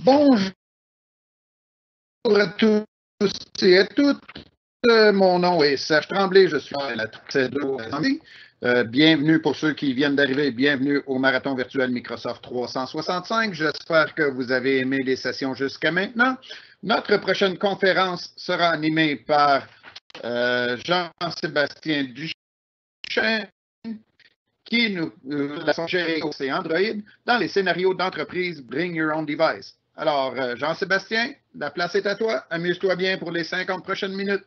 Bonjour à tous et à toutes. Mon nom est Serge Tremblay, je suis à la Tuxedo. Bienvenue pour ceux qui viennent d'arriver, bienvenue au Marathon virtuel Microsoft 365. J'espère que vous avez aimé les sessions jusqu'à maintenant. Notre prochaine conférence sera animée par Jean-Sébastien Duchesne, qui nous laisse gérer c'est Android dans les scénarios d'entreprise Bring Your Own Device. Alors, Jean-Sébastien, la place est à toi. Amuse-toi bien pour les 50 prochaines minutes.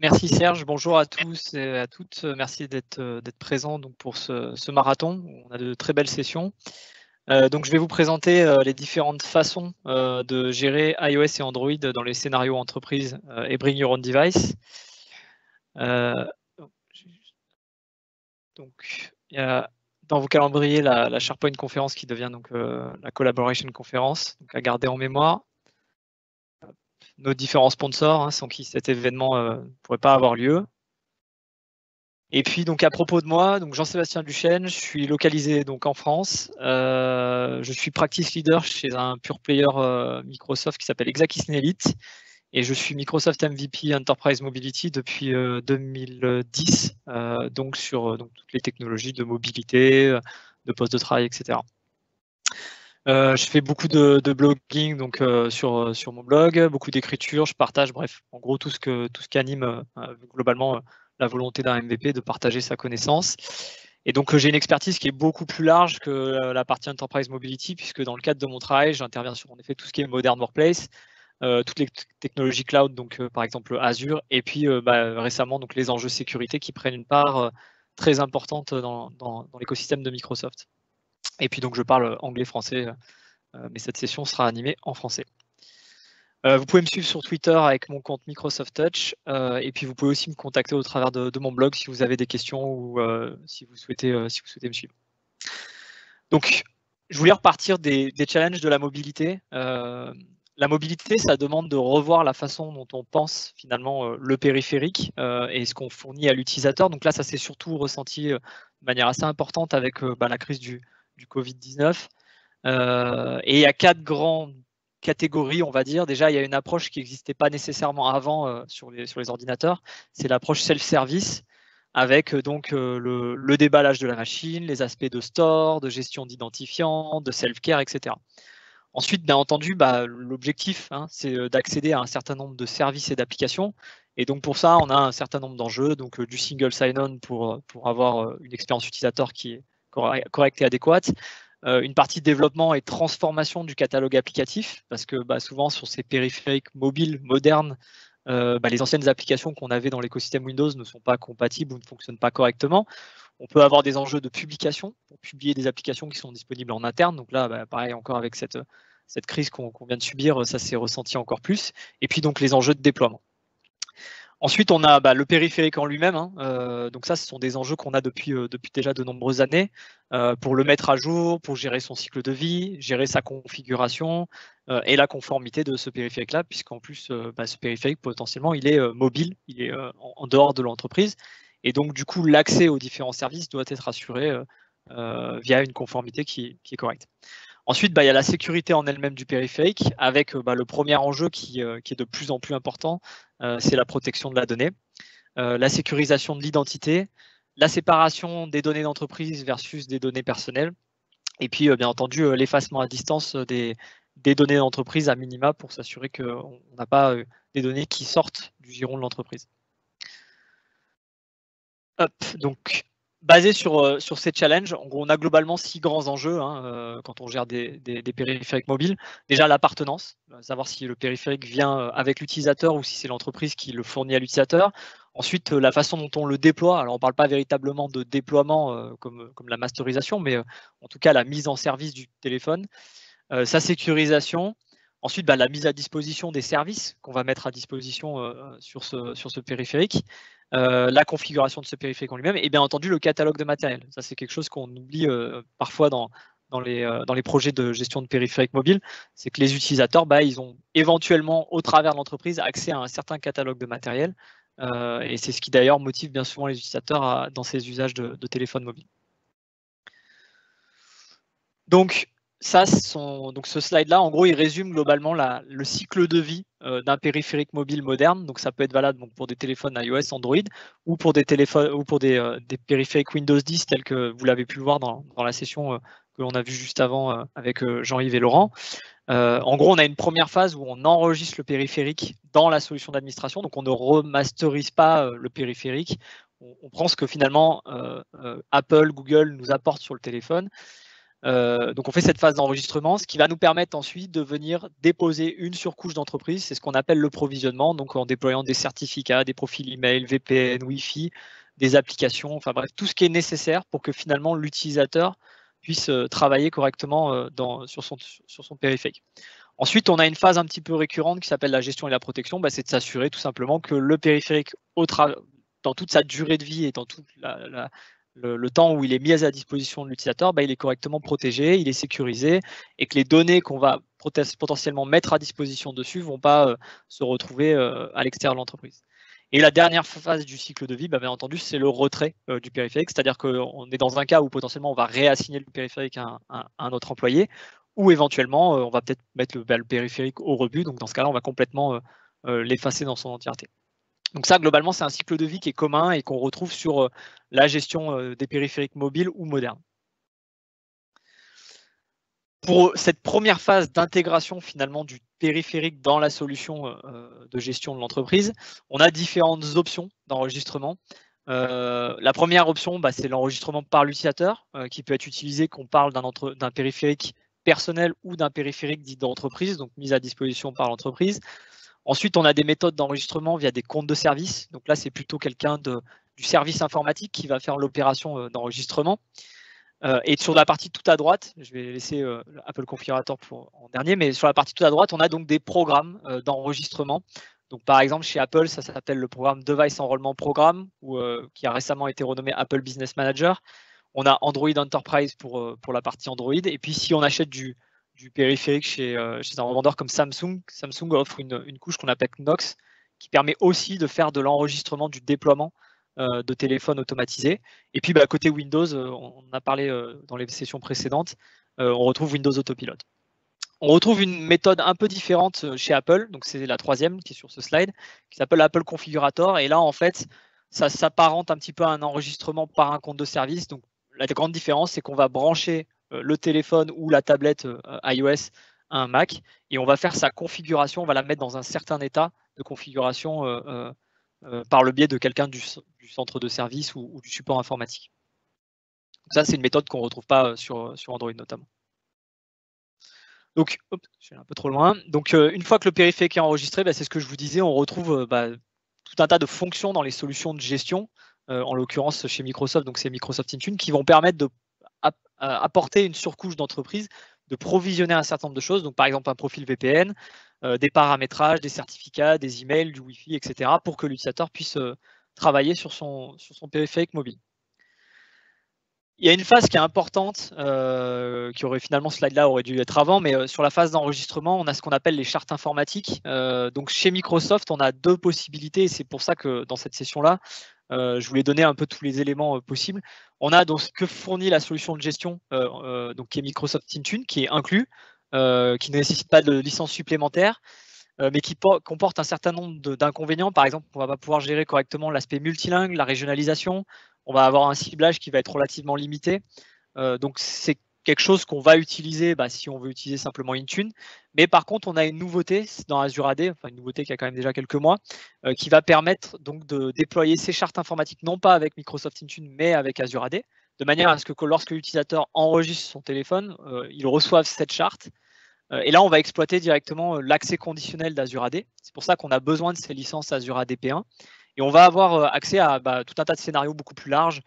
Merci Serge, bonjour à tous et à toutes. Merci d'être présent donc, pour ce marathon. On a de très belles sessions. Donc je vais vous présenter les différentes façons de gérer iOS et Android dans les scénarios entreprise et Bring Your Own Device. Donc il y a dans vos calendriers la SharePoint conférence qui devient donc la Collaboration conférence, donc à garder en mémoire. Nos différents sponsors, sans qui cet événement ne pourrait pas avoir lieu. Et puis donc à propos de moi, donc Jean-Sébastien Duchesne, je suis localisé donc en France. Je suis practice leader chez un pure player Microsoft qui s'appelle Exacisne Elite et je suis Microsoft MVP Enterprise Mobility depuis 2010, donc sur toutes les technologies de mobilité, de poste de travail, etc. Je fais beaucoup de blogging donc sur mon blog, beaucoup d'écriture, je partage, bref, en gros tout ce qui anime globalement la volonté d'un MVP de partager sa connaissance. Et donc j'ai une expertise qui est beaucoup plus large que la partie Enterprise Mobility, puisque dans le cadre de mon travail, j'interviens sur en effet tout ce qui est Modern Workplace, toutes les technologies cloud, donc par exemple Azure, et puis récemment donc les enjeux sécurité qui prennent une part très importante dans l'écosystème de Microsoft. Et puis donc je parle anglais-français, mais cette session sera animée en français. Vous pouvez me suivre sur Twitter avec mon compte Microsoft Touch, et puis vous pouvez aussi me contacter au travers de mon blog si vous avez des questions ou si vous souhaitez me suivre. Donc, je voulais repartir des challenges de la mobilité. La mobilité, ça demande de revoir la façon dont on pense finalement le périphérique et ce qu'on fournit à l'utilisateur. Donc là, ça s'est surtout ressenti de manière assez importante avec la crise du Covid-19. Et il y a 4 grandes catégories, on va dire. Déjà, il y a une approche qui n'existait pas nécessairement avant sur les ordinateurs. C'est l'approche self-service avec le déballage de la machine, les aspects de store, de gestion d'identifiants, de self-care, etc. Ensuite, bien entendu, l'objectif, c'est d'accéder à un certain nombre de services et d'applications. Et donc pour ça, on a un certain nombre d'enjeux, donc du single sign-on pour avoir une expérience utilisateur qui est correcte et adéquate. Une partie développement et transformation du catalogue applicatif, parce que souvent sur ces périphériques mobiles modernes, les anciennes applications qu'on avait dans l'écosystème Windows ne sont pas compatibles ou ne fonctionnent pas correctement. On peut avoir des enjeux de publication, pour publier des applications qui sont disponibles en interne. Donc là, pareil, encore avec cette crise qu'on vient de subir, ça s'est ressenti encore plus. Et puis donc les enjeux de déploiement. Ensuite, on a le périphérique en lui-même. Donc ça, ce sont des enjeux qu'on a depuis déjà de nombreuses années pour le mettre à jour, pour gérer son cycle de vie, gérer sa configuration et la conformité de ce périphérique-là, puisqu'en plus, ce périphérique, potentiellement, il est mobile, il est en dehors de l'entreprise. Et donc, du coup, l'accès aux différents services doit être assuré via une conformité qui est correcte. Ensuite, il y a la sécurité en elle-même du périphérique, avec le premier enjeu qui est de plus en plus important, c'est la protection de la donnée, la sécurisation de l'identité, la séparation des données d'entreprise versus des données personnelles, et puis bien entendu l'effacement à distance des données d'entreprise à minima pour s'assurer qu'on n'a pas des données qui sortent du giron de l'entreprise. Donc basé sur ces challenges, on a globalement 6 grands enjeux quand on gère des périphériques mobiles. Déjà l'appartenance, savoir si le périphérique vient avec l'utilisateur ou si c'est l'entreprise qui le fournit à l'utilisateur. Ensuite, la façon dont on le déploie. Alors on ne parle pas véritablement de déploiement comme la masterisation, mais en tout cas la mise en service du téléphone. Sa sécurisation. Ensuite, la mise à disposition des services qu'on va mettre à disposition sur ce périphérique. La configuration de ce périphérique en lui-même et bien entendu le catalogue de matériel. Ça, c'est quelque chose qu'on oublie parfois dans les projets de gestion de périphériques mobiles, c'est que les utilisateurs, ils ont éventuellement, au travers de l'entreprise, accès à un certain catalogue de matériel. Et c'est ce qui d'ailleurs motive bien souvent les utilisateurs dans ces usages de téléphone mobile. Donc, donc ce slide-là, en gros, il résume globalement le cycle de vie d'un périphérique mobile moderne. Donc, ça peut être valable donc, pour des téléphones iOS, Android, ou pour des téléphones ou pour des périphériques Windows 10, tels que vous l'avez pu le voir dans la session que l'on a vue juste avant avec Jean-Yves et Laurent. En gros, on a une première phase où on enregistre le périphérique dans la solution d'administration. Donc, on ne remasterise pas le périphérique. On prend ce que finalement Apple, Google nous apporte sur le téléphone. Donc on fait cette phase d'enregistrement, ce qui va nous permettre ensuite de venir déposer une surcouche d'entreprise, c'est ce qu'on appelle le provisionnement, donc en déployant des certificats, des profils email, VPN, Wi-Fi, des applications, enfin bref, tout ce qui est nécessaire pour que finalement l'utilisateur puisse travailler correctement sur son périphérique. Ensuite, on a une phase un petit peu récurrente qui s'appelle la gestion et la protection, c'est de s'assurer tout simplement que le périphérique, dans toute sa durée de vie et dans toute le temps où il est mis à la disposition de l'utilisateur, il est correctement protégé, il est sécurisé, et que les données qu'on va potentiellement mettre à disposition dessus ne vont pas se retrouver à l'extérieur de l'entreprise. Et la dernière phase du cycle de vie, bien entendu, c'est le retrait du périphérique, c'est-à-dire qu'on est dans un cas où potentiellement on va réassigner le périphérique à un autre employé, ou éventuellement on va peut-être mettre le périphérique au rebut, donc dans ce cas-là, on va complètement l'effacer dans son entièreté. Donc ça, globalement, c'est un cycle de vie qui est commun et qu'on retrouve sur la gestion des périphériques mobiles ou modernes. Pour cette première phase d'intégration finalement du périphérique dans la solution de gestion de l'entreprise, on a différentes options d'enregistrement. La première option, c'est l'enregistrement par l'utilisateur, qui peut être utilisé qu'on parle d'un périphérique personnel ou d'un périphérique dit d'entreprise, donc mis à disposition par l'entreprise. Ensuite, on a des méthodes d'enregistrement via des comptes de service. Donc là, c'est plutôt quelqu'un du service informatique qui va faire l'opération d'enregistrement. Et sur la partie tout à droite, je vais laisser Apple Configurator en dernier, mais sur la partie tout à droite, on a donc des programmes d'enregistrement. Donc par exemple, chez Apple, ça s'appelle le programme Device Enrollment Program, qui a récemment été renommé Apple Business Manager. On a Android Enterprise pour la partie Android. Et puis si on achète du périphérique chez un revendeur comme Samsung offre une couche qu'on appelle Knox, qui permet aussi de faire de l'enregistrement du déploiement de téléphones automatisés. Et puis côté Windows, on en a parlé dans les sessions précédentes, on retrouve Windows Autopilot. On retrouve une méthode un peu différente chez Apple, donc c'est la troisième qui est sur ce slide, qui s'appelle Apple Configurator. Et là, en fait, ça s'apparente un petit peu à un enregistrement par un compte de service. Donc la grande différence, c'est qu'on va brancher le téléphone ou la tablette iOS à un Mac, et on va faire sa configuration, on va la mettre dans un certain état de configuration par le biais de quelqu'un du centre de service ou du support informatique. Donc ça, c'est une méthode qu'on ne retrouve pas sur Android notamment. Donc, je suis un peu trop loin. Donc, une fois que le périphérique est enregistré, c'est ce que je vous disais, on retrouve tout un tas de fonctions dans les solutions de gestion, en l'occurrence chez Microsoft, donc c'est Microsoft Intune, qui vont permettre d'apporter une surcouche d'entreprise, de provisionner un certain nombre de choses, donc par exemple un profil VPN, des paramétrages, des certificats, des emails, du Wi-Fi, etc., pour que l'utilisateur puisse travailler sur son périphérique mobile. Il y a une phase qui est importante, qui aurait finalement, ce slide-là aurait dû être avant, mais sur la phase d'enregistrement, on a ce qu'on appelle les chartes informatiques. Donc chez Microsoft, on a deux possibilités, et c'est pour ça que dans cette session-là, je voulais donner un peu tous les éléments possibles. On a donc ce que fournit la solution de gestion, donc qui est Microsoft Intune, qui est inclus, qui ne nécessite pas de licence supplémentaire, mais qui comporte un certain nombre d'inconvénients. Par exemple, on ne va pas pouvoir gérer correctement l'aspect multilingue, la régionalisation. On va avoir un ciblage qui va être relativement limité. Donc, c'est quelque chose qu'on va utiliser si on veut utiliser simplement Intune. Mais par contre, on a une nouveauté dans Azure AD, enfin une nouveauté qui a quand même déjà quelques mois, qui va permettre donc de déployer ces chartes informatiques, non pas avec Microsoft Intune, mais avec Azure AD, de manière à ce que lorsque l'utilisateur enregistre son téléphone, il reçoive cette charte. Et là, on va exploiter directement l'accès conditionnel d'Azure AD. C'est pour ça qu'on a besoin de ces licences Azure AD P1. Et on va avoir accès à tout un tas de scénarios beaucoup plus larges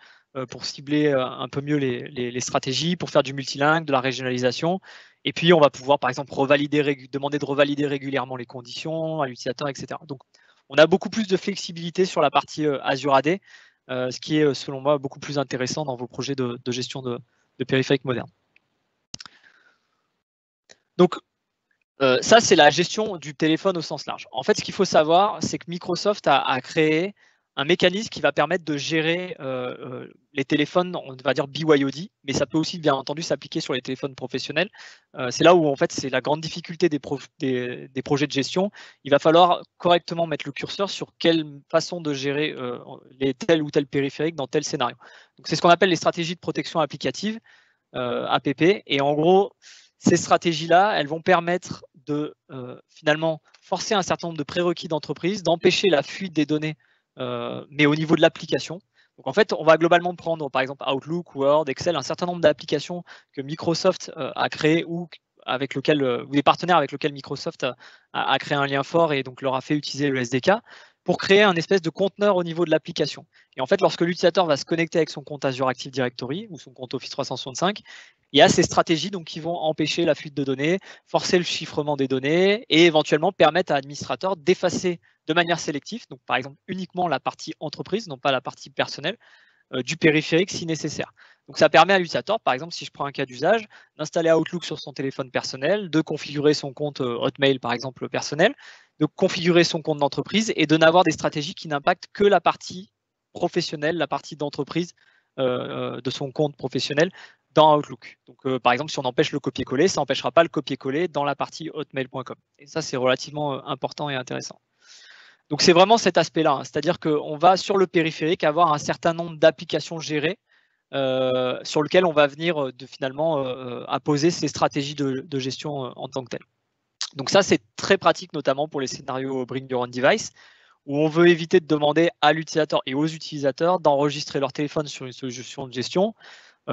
pour cibler un peu mieux les stratégies, pour faire du multilingue, de la régionalisation. Et puis, on va pouvoir, par exemple, demander de revalider régulièrement les conditions à l'utilisateur, etc. Donc, on a beaucoup plus de flexibilité sur la partie Azure AD, ce qui est, selon moi, beaucoup plus intéressant dans vos projets de gestion de périphériques modernes. Donc, ça, c'est la gestion du téléphone au sens large. En fait, ce qu'il faut savoir, c'est que Microsoft a créé mécanisme qui va permettre de gérer les téléphones, on va dire BYOD, mais ça peut aussi bien entendu s'appliquer sur les téléphones professionnels. C'est là où en fait c'est la grande difficulté des projets de gestion. Il va falloir correctement mettre le curseur sur quelle façon de gérer tel ou tel périphérique dans tel scénario. Donc c'est ce qu'on appelle les stratégies de protection applicative, APP, et en gros ces stratégies-là, elles vont permettre de finalement forcer un certain nombre de prérequis d'entreprise, d'empêcher la fuite des données, mais au niveau de l'application. Donc en fait, on va globalement prendre par exemple Outlook, Word, Excel, un certain nombre d'applications que Microsoft a créées ou des partenaires avec lesquels Microsoft a créé un lien fort et donc leur a fait utiliser le SDK pour créer un espèce de conteneur au niveau de l'application. Et en fait, lorsque l'utilisateur va se connecter avec son compte Azure Active Directory ou son compte Office 365, il y a ces stratégies donc, qui vont empêcher la fuite de données, forcer le chiffrement des données et éventuellement permettre à l'administrateur d'effacer de manière sélective, donc par exemple uniquement la partie entreprise, non pas la partie personnelle, du périphérique si nécessaire. Donc ça permet à l'utilisateur, par exemple, si je prends un cas d'usage, d'installer Outlook sur son téléphone personnel, de configurer son compte Hotmail, par exemple, personnel, de configurer son compte d'entreprise et de n'avoir des stratégies qui n'impactent que la partie professionnelle, la partie d'entreprise de son compte professionnel dans Outlook. Donc, par exemple, si on empêche le copier-coller, ça n'empêchera pas le copier-coller dans la partie hotmail.com. Et ça, c'est relativement important et intéressant. Donc, c'est vraiment cet aspect-là, hein. C'est-à-dire qu'on va, sur le périphérique, avoir un certain nombre d'applications gérées sur lequel on va venir finalement apposer ces stratégies de gestion en tant que telles. Donc ça, c'est très pratique, notamment pour les scénarios Bring Your Own Device, où on veut éviter de demander à l'utilisateur et aux utilisateurs d'enregistrer leur téléphone sur une solution de gestion,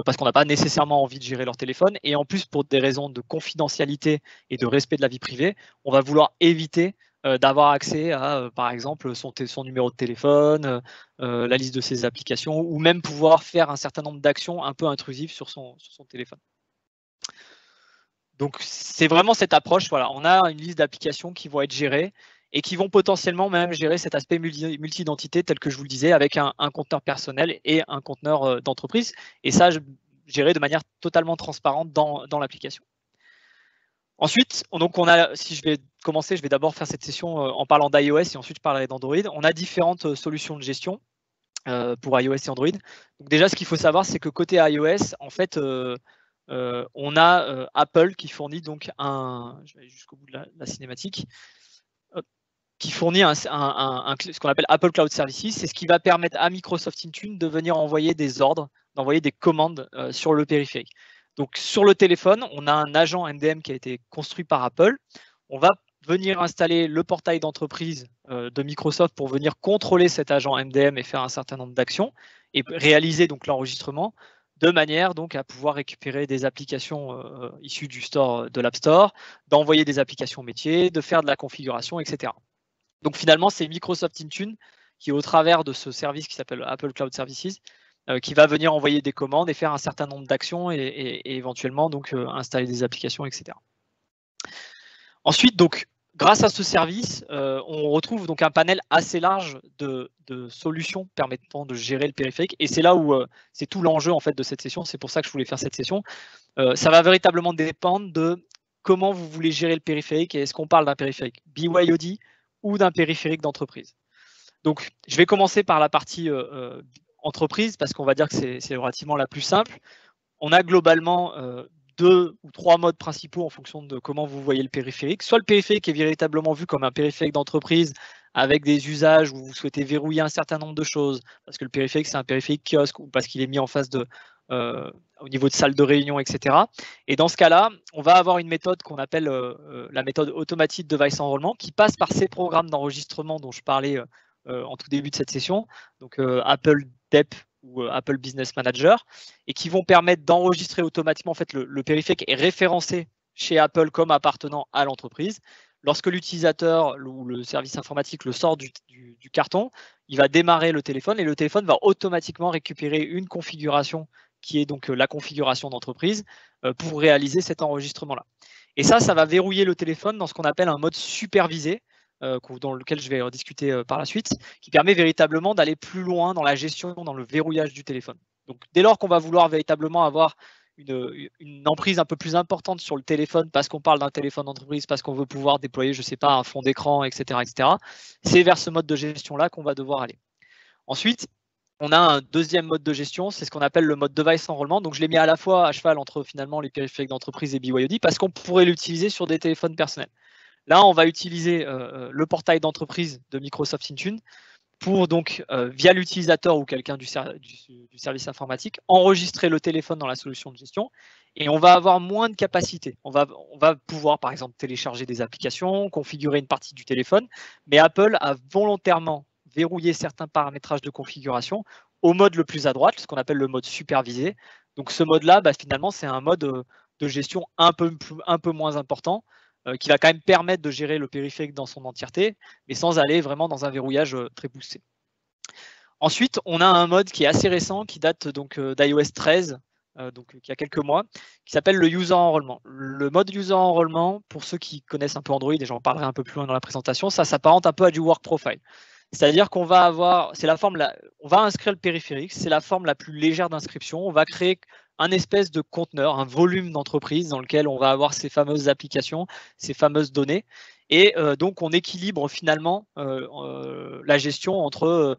parce qu'on n'a pas nécessairement envie de gérer leur téléphone. Et en plus, pour des raisons de confidentialité et de respect de la vie privée, on va vouloir éviter d'avoir accès à, par exemple, son numéro de téléphone, la liste de ses applications, ou même pouvoir faire un certain nombre d'actions un peu intrusives sur son téléphone. Donc, c'est vraiment cette approche. Voilà, on a une liste d'applications qui vont être gérées et qui vont potentiellement même gérer cet aspect multi-identité tel que je vous le disais, avec un conteneur personnel et un conteneur d'entreprise. Et ça, géré de manière totalement transparente dans l'application. Ensuite, donc si je vais commencer, je vais d'abord faire cette session en parlant d'iOS et ensuite je parlerai d'Android. On a différentes solutions de gestion pour iOS et Android. Donc déjà, ce qu'il faut savoir, c'est que côté iOS, en fait, on a Apple qui fournit donc je vais aller jusqu'au bout de la cinématique, qui fournit ce qu'on appelle Apple Cloud Services. C'est ce qui va permettre à Microsoft Intune de venir envoyer des ordres, d'envoyer des commandes sur le périphérique. Donc sur le téléphone, on a un agent MDM qui a été construit par Apple. On va venir installer le portail d'entreprise de Microsoft pour venir contrôler cet agent MDM et faire un certain nombre d'actions et réaliser donc l'enregistrement de manière donc à pouvoir récupérer des applications issues du store de l'App Store, d'envoyer des applications métiers, de faire de la configuration, etc. Donc finalement, c'est Microsoft Intune qui, au travers de ce service qui s'appelle Apple Cloud Services, qui va venir envoyer des commandes et faire un certain nombre d'actions et éventuellement donc installer des applications, etc. Ensuite, donc, grâce à ce service, on retrouve donc un panel assez large de solutions permettant de gérer le périphérique. Et c'est là où c'est tout l'enjeu en fait de cette session. C'est pour ça que je voulais faire cette session. Ça va véritablement dépendre de comment vous voulez gérer le périphérique et est-ce qu'on parle d'un périphérique BYOD ou d'un périphérique d'entreprise. Donc, je vais commencer par la partie entreprise parce qu'on va dire que c'est relativement la plus simple. On a globalement 2 ou 3 modes principaux en fonction de comment vous voyez le périphérique. Soit le périphérique est véritablement vu comme un périphérique d'entreprise avec des usages où vous souhaitez verrouiller un certain nombre de choses, parce que le périphérique, c'est un périphérique kiosque ou parce qu'il est mis en face au niveau de salle de réunion, etc. Et dans ce cas-là, on va avoir une méthode qu'on appelle la méthode Automated Device Enrollment qui passe par ces programmes d'enregistrement dont je parlais en tout début de cette session, donc Apple DEP ou Apple Business Manager, et qui vont permettre d'enregistrer automatiquement. En fait, le périphérique est référencé chez Apple comme appartenant à l'entreprise. Lorsque l'utilisateur ou le service informatique le sort du carton, il va démarrer le téléphone et le téléphone va automatiquement récupérer une configuration qui est donc la configuration d'entreprise pour réaliser cet enregistrement-là. Et ça va verrouiller le téléphone dans ce qu'on appelle un mode supervisé, dans lequel je vais discuter par la suite, qui permet véritablement d'aller plus loin dans la gestion, dans le verrouillage du téléphone. Donc, dès lors qu'on va vouloir véritablement avoir une emprise un peu plus importante sur le téléphone, parce qu'on parle d'un téléphone d'entreprise, parce qu'on veut pouvoir déployer, je ne sais pas, un fond d'écran, etc., c'est vers ce mode de gestion-là qu'on va devoir aller. Ensuite, on a un deuxième mode de gestion, c'est ce qu'on appelle le mode device enrôlement. Donc, je l'ai mis à la fois à cheval entre finalement les périphériques d'entreprise et BYOD parce qu'on pourrait l'utiliser sur des téléphones personnels. Là, on va utiliser le portail d'entreprise de Microsoft Intune pour donc, via l'utilisateur ou quelqu'un du service informatique, enregistrer le téléphone dans la solution de gestion et on va avoir moins de capacité. On va pouvoir, par exemple, télécharger des applications, configurer une partie du téléphone, mais Apple a volontairement verrouillé certains paramétrages de configuration au mode le plus à droite, ce qu'on appelle le mode supervisé. Donc, ce mode-là, finalement, c'est un mode de gestion un peu moins important, qui va quand même permettre de gérer le périphérique dans son entièreté, mais sans aller vraiment dans un verrouillage très poussé. Ensuite, on a un mode qui est assez récent, qui date donc d'iOS 13, donc il y a quelques mois, qui s'appelle le User Enrôlement. Le mode User Enrôlement, pour ceux qui connaissent un peu Android, et j'en parlerai un peu plus loin dans la présentation, ça s'apparente un peu à du Work Profile. C'est-à-dire qu'on va avoir, on va inscrire le périphérique, c'est la forme la plus légère d'inscription. On va créer un espèce de conteneur, un volume d'entreprise dans lequel on va avoir ces fameuses applications, ces fameuses données. Et donc, on équilibre finalement la gestion entre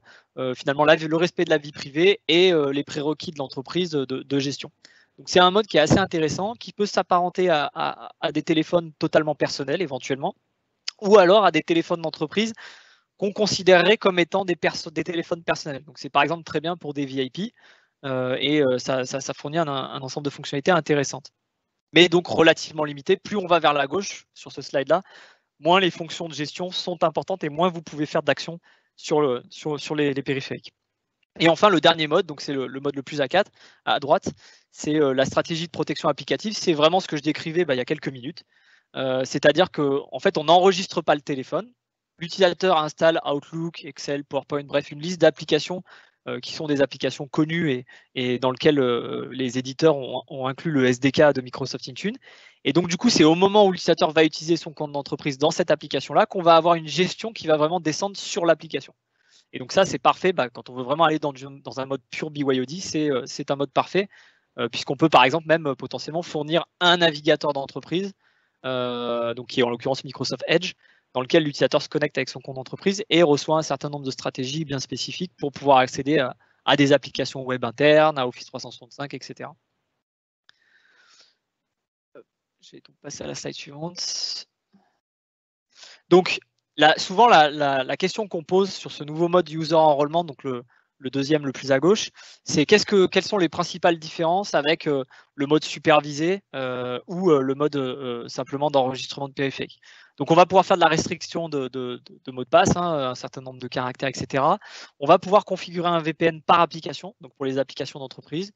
finalement le respect de la vie privée et les prérequis de l'entreprise de gestion. Donc, c'est un mode qui est assez intéressant, qui peut s'apparenter à des téléphones totalement personnels éventuellement, ou alors à des téléphones d'entreprise qu'on considérerait comme étant des téléphones personnels. Donc, c'est par exemple très bien pour des VIP ça fournit un ensemble de fonctionnalités intéressantes. Mais donc relativement limité. Plus on va vers la gauche sur ce slide-là, moins les fonctions de gestion sont importantes et moins vous pouvez faire d'actions sur les périphériques. Et enfin, le dernier mode, donc c'est le mode le plus à droite, c'est la stratégie de protection applicative. C'est vraiment ce que je décrivais il y a quelques minutes. C'est-à-dire qu'en fait, on n'enregistre pas le téléphone. L'utilisateur installe Outlook, Excel, PowerPoint, bref, une liste d'applications qui sont des applications connues et dans lesquelles les éditeurs ont inclus le SDK de Microsoft Intune. Et donc, du coup, c'est au moment où l'utilisateur va utiliser son compte d'entreprise dans cette application-là qu'on va avoir une gestion qui va vraiment descendre sur l'application. Et donc ça, c'est parfait quand on veut vraiment aller dans un mode pur BYOD, c'est un mode parfait, puisqu'on peut par exemple même potentiellement fournir un navigateur d'entreprise, donc qui est en l'occurrence Microsoft Edge, dans lequel l'utilisateur se connecte avec son compte d'entreprise et reçoit un certain nombre de stratégies bien spécifiques pour pouvoir accéder à des applications web internes, à Office 365, etc. Je vais donc passer à la slide suivante. Donc, souvent, la question qu'on pose sur ce nouveau mode user enrôlement, donc le deuxième le plus à gauche, c'est quelles sont les principales différences avec le mode supervisé ou le mode simplement d'enregistrement de périphérique. Donc, on va pouvoir faire de la restriction de mots de passe, un certain nombre de caractères, etc. On va pouvoir configurer un VPN par application, donc pour les applications d'entreprise.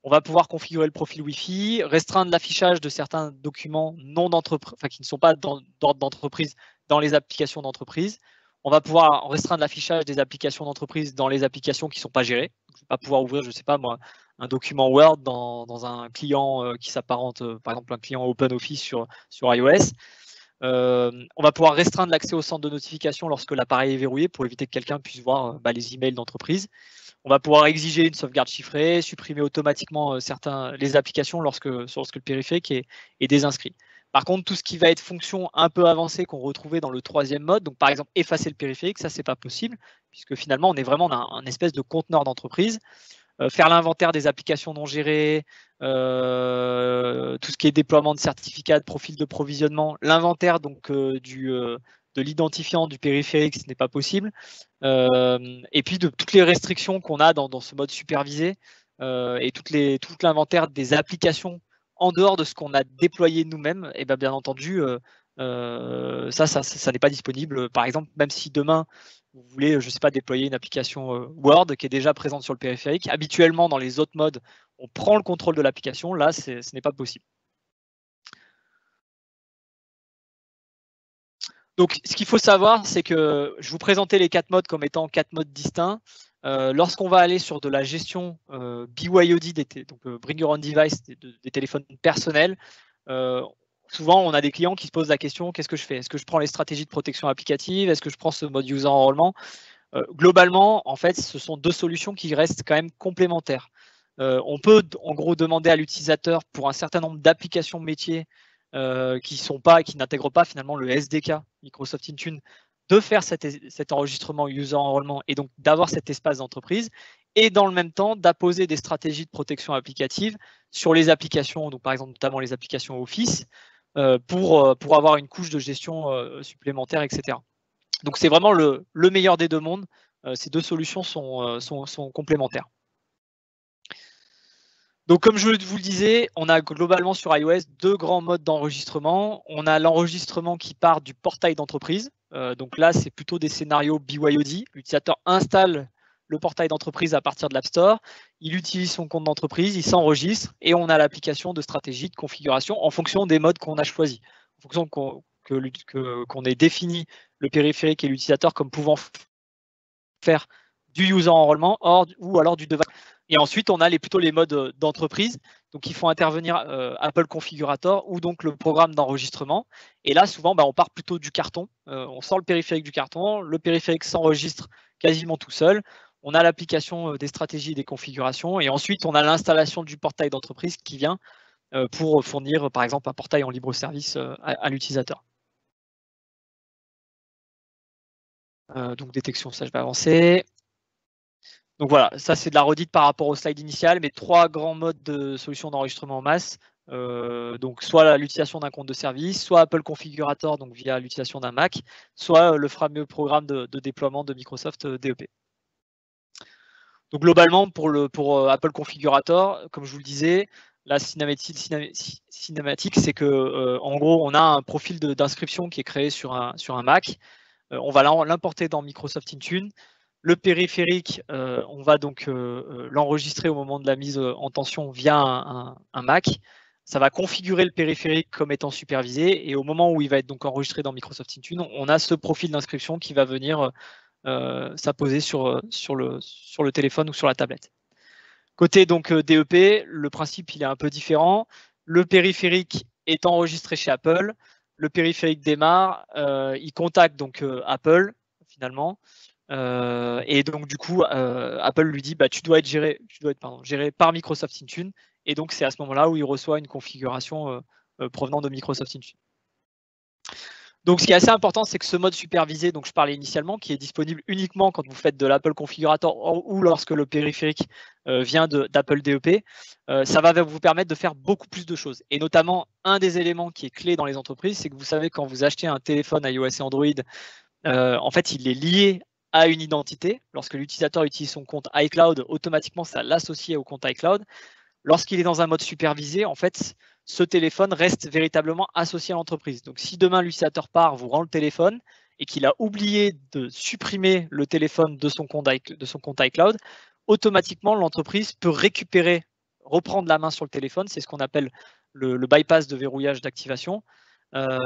On va pouvoir configurer le profil Wi-Fi, restreindre l'affichage de certains documents qui ne sont pas d'ordre d'entreprise dans les applications d'entreprise. On va pouvoir restreindre l'affichage des applications d'entreprise dans les applications qui ne sont pas gérées. Je ne vais pas pouvoir ouvrir, je ne sais pas moi, un document Word dans un client qui s'apparente, par exemple, un client OpenOffice sur iOS. On va pouvoir restreindre l'accès au centre de notification lorsque l'appareil est verrouillé pour éviter que quelqu'un puisse voir les emails d'entreprise. On va pouvoir exiger une sauvegarde chiffrée, supprimer automatiquement les applications lorsque le périphérique est désinscrit. Par contre, tout ce qui va être fonction un peu avancée qu'on retrouvait dans le troisième mode, donc par exemple effacer le périphérique, ça c'est pas possible, puisque finalement on est vraiment dans un espèce de conteneur d'entreprise. Faire l'inventaire des applications non gérées, tout ce qui est déploiement de certificats, de profils de provisionnement, l'inventaire donc de l'identifiant du périphérique, ce n'est pas possible. Et puis de toutes les restrictions qu'on a dans ce mode supervisé et tout l'inventaire des applications en dehors de ce qu'on a déployé nous-mêmes, et bien entendu, ça n'est pas disponible. Par exemple, même si demain, vous voulez, je ne sais pas, déployer une application Word qui est déjà présente sur le périphérique, habituellement, dans les autres modes, on prend le contrôle de l'application. Là, ce n'est pas possible. Donc, ce qu'il faut savoir, c'est que je vous présentais les 4 modes comme étant 4 modes distincts. Lorsqu'on va aller sur de la gestion BYOD, donc Bring Your Own Device, des téléphones personnels, souvent on a des clients qui se posent la question, qu'est-ce que je fais? Est-ce que je prends les stratégies de protection applicative? Est-ce que je prends ce mode user enrôlement? Globalement, en fait, ce sont 2 solutions qui restent quand même complémentaires. On peut en gros demander à l'utilisateur pour un certain nombre d'applications métiers qui n'intègrent pas finalement le SDK Microsoft Intune de faire cet enregistrement user enrollment et donc d'avoir cet espace d'entreprise, et dans le même temps d'apposer des stratégies de protection applicative sur les applications, donc par exemple notamment les applications Office, pour avoir une couche de gestion supplémentaire, etc. Donc c'est vraiment le meilleur des deux mondes. Ces deux solutions sont complémentaires. Donc comme je vous le disais, on a globalement sur iOS 2 grands modes d'enregistrement. On a l'enregistrement qui part du portail d'entreprise. Donc là, c'est plutôt des scénarios BYOD. L'utilisateur installe le portail d'entreprise à partir de l'App Store. Il utilise son compte d'entreprise, il s'enregistre et on a l'application de stratégie de configuration en fonction des modes qu'on a choisis. En fonction qu'on ait défini le périphérique et l'utilisateur comme pouvant faire du user enrollment ou alors du device. Et ensuite, on a plutôt les modes d'entreprise. Donc, il faut intervenir Apple Configurator ou donc le programme d'enregistrement. Et là, souvent, on part plutôt du carton. On sort le périphérique du carton. Le périphérique s'enregistre quasiment tout seul. On a l'application des stratégies et des configurations. Et ensuite, on a l'installation du portail d'entreprise qui vient pour fournir, par exemple, un portail en libre service à l'utilisateur. Donc, détection, ça, je vais avancer. Donc voilà, ça c'est de la redite par rapport au slide initial, mais 3 grands modes de solution d'enregistrement en masse. Donc soit l'utilisation d'un compte de service, soit Apple Configurator, donc via l'utilisation d'un Mac, soit le fameux programme de déploiement de Microsoft DEP. Donc globalement, pour Apple Configurator, comme je vous le disais, la cinématique, c'est que en gros, on a un profil d'inscription qui est créé sur un Mac. On va l'importer dans Microsoft Intune. Le périphérique, on va donc l'enregistrer au moment de la mise en tension via un Mac. Ça va configurer le périphérique comme étant supervisé et au moment où il va être donc enregistré dans Microsoft Intune, on a ce profil d'inscription qui va venir s'apposer sur le téléphone ou sur la tablette. Côté donc DEP, le principe il est un peu différent. Le périphérique est enregistré chez Apple. Le périphérique démarre, il contacte donc Apple finalement. Et donc du coup, Apple lui dit tu dois être géré par Microsoft Intune. Et donc c'est à ce moment-là où il reçoit une configuration provenant de Microsoft Intune. Donc ce qui est assez important, c'est que ce mode supervisé, dont je parlais initialement, qui est disponible uniquement quand vous faites de l'Apple Configurator ou lorsque le périphérique vient d'Apple DEP, ça va vous permettre de faire beaucoup plus de choses. Et notamment, un des éléments qui est clé dans les entreprises, c'est que vous savez, quand vous achetez un téléphone iOS et Android, en fait, il est lié à une identité. Lorsque l'utilisateur utilise son compte iCloud, automatiquement, ça l'associe au compte iCloud. Lorsqu'il est dans un mode supervisé, en fait, ce téléphone reste véritablement associé à l'entreprise. Donc, si demain l'utilisateur part, vous rend le téléphone et qu'il a oublié de supprimer le téléphone de son compte iCloud, automatiquement, l'entreprise peut reprendre la main sur le téléphone. C'est ce qu'on appelle le bypass de verrouillage d'activation.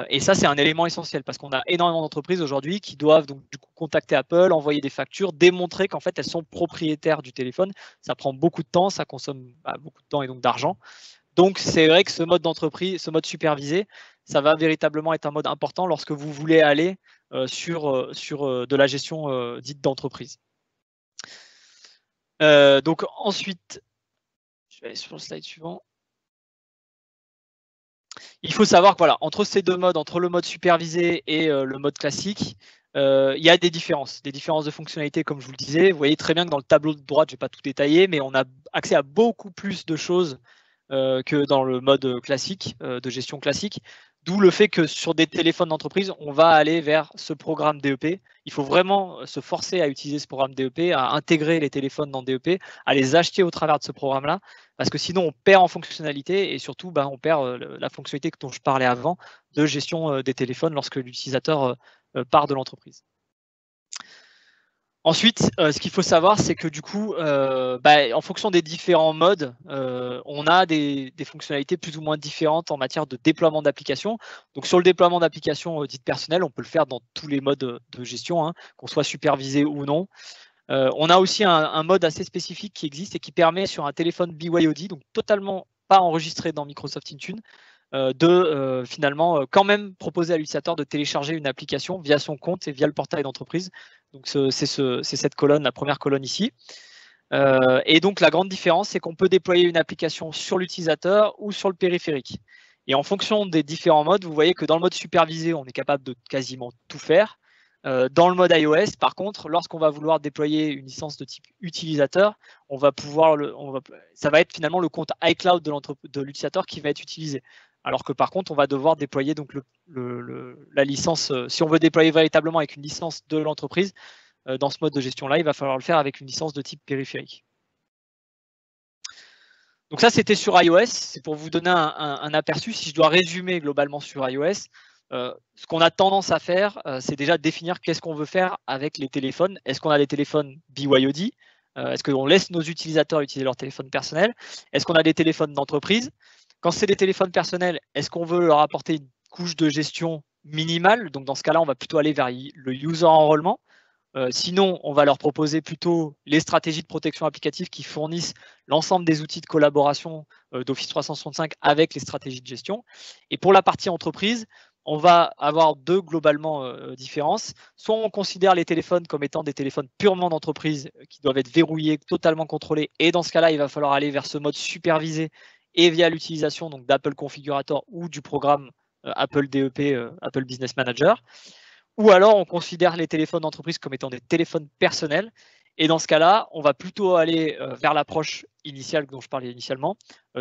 Et ça, c'est un élément essentiel parce qu'on a énormément d'entreprises aujourd'hui qui doivent donc du coup contacter Apple, envoyer des factures, démontrer qu'en fait elles sont propriétaires du téléphone. Ça prend beaucoup de temps, ça consomme beaucoup de temps et donc d'argent. Donc c'est vrai que ce mode d'entreprise, ce mode supervisé, ça va véritablement être un mode important lorsque vous voulez aller sur de la gestion dite d'entreprise. Donc ensuite, je vais aller sur le slide suivant. Il faut savoir que voilà, entre ces deux modes, entre le mode supervisé et le mode classique, il y a des différences de fonctionnalité, comme je vous le disais. Vous voyez très bien que dans le tableau de droite, je ne vais pas tout détailler, mais on a accès à beaucoup plus de choses que dans le mode classique, de gestion classique. D'où le fait que sur des téléphones d'entreprise, on va aller vers ce programme DEP. Il faut vraiment se forcer à utiliser ce programme DEP, à intégrer les téléphones dans DEP, à les acheter au travers de ce programme-là, parce que sinon on perd en fonctionnalité et surtout on perd la fonctionnalité dont je parlais avant de gestion des téléphones lorsque l'utilisateur part de l'entreprise. Ensuite, ce qu'il faut savoir, c'est que du coup, en fonction des différents modes, on a des fonctionnalités plus ou moins différentes en matière de déploiement d'applications. Donc sur le déploiement d'applications dites personnelles, on peut le faire dans tous les modes de gestion, qu'on soit supervisé ou non. On a aussi un mode assez spécifique qui existe et qui permet sur un téléphone BYOD, donc totalement pas enregistré dans Microsoft Intune, de finalement quand même proposer à l'utilisateur de télécharger une application via son compte et via le portail d'entreprise. Donc c'est cette colonne, la première colonne ici. Et donc la grande différence, c'est qu'on peut déployer une application sur l'utilisateur ou sur le périphérique. Et en fonction des différents modes, vous voyez que dans le mode supervisé, on est capable de quasiment tout faire. Dans le mode iOS, par contre, lorsqu'on va vouloir déployer une licence de type utilisateur, on va pouvoir ça va être finalement le compte iCloud de l'utilisateur qui va être utilisé. Alors que par contre, on va devoir déployer donc la licence. Si on veut déployer véritablement avec une licence de l'entreprise, dans ce mode de gestion-là, il va falloir le faire avec une licence de type périphérique. Donc ça, c'était sur iOS. C'est pour vous donner un aperçu. Si je dois résumer globalement sur iOS, ce qu'on a tendance à faire, c'est déjà définir qu'est-ce qu'on veut faire avec les téléphones. Est-ce qu'on a des téléphones BYOD? Est-ce qu'on laisse nos utilisateurs utiliser leur téléphone personnel? Est-ce qu'on a des téléphones d'entreprise? Quand c'est des téléphones personnels, est-ce qu'on veut leur apporter une couche de gestion minimale? Donc dans ce cas-là, on va plutôt aller vers le user enrôlement. Sinon, on va leur proposer plutôt les stratégies de protection applicative qui fournissent l'ensemble des outils de collaboration d'Office 365 avec les stratégies de gestion. Et pour la partie entreprise, on va avoir deux globalement différences. Soit on considère les téléphones comme étant des téléphones purement d'entreprise qui doivent être verrouillés, totalement contrôlés. Et dans ce cas-là, il va falloir aller vers ce mode supervisé et via l'utilisation d'Apple Configurator ou du programme Apple DEP, Apple Business Manager. Ou alors, on considère les téléphones d'entreprise comme étant des téléphones personnels. Et dans ce cas-là, on va plutôt aller vers l'approche initiale dont je parlais initialement.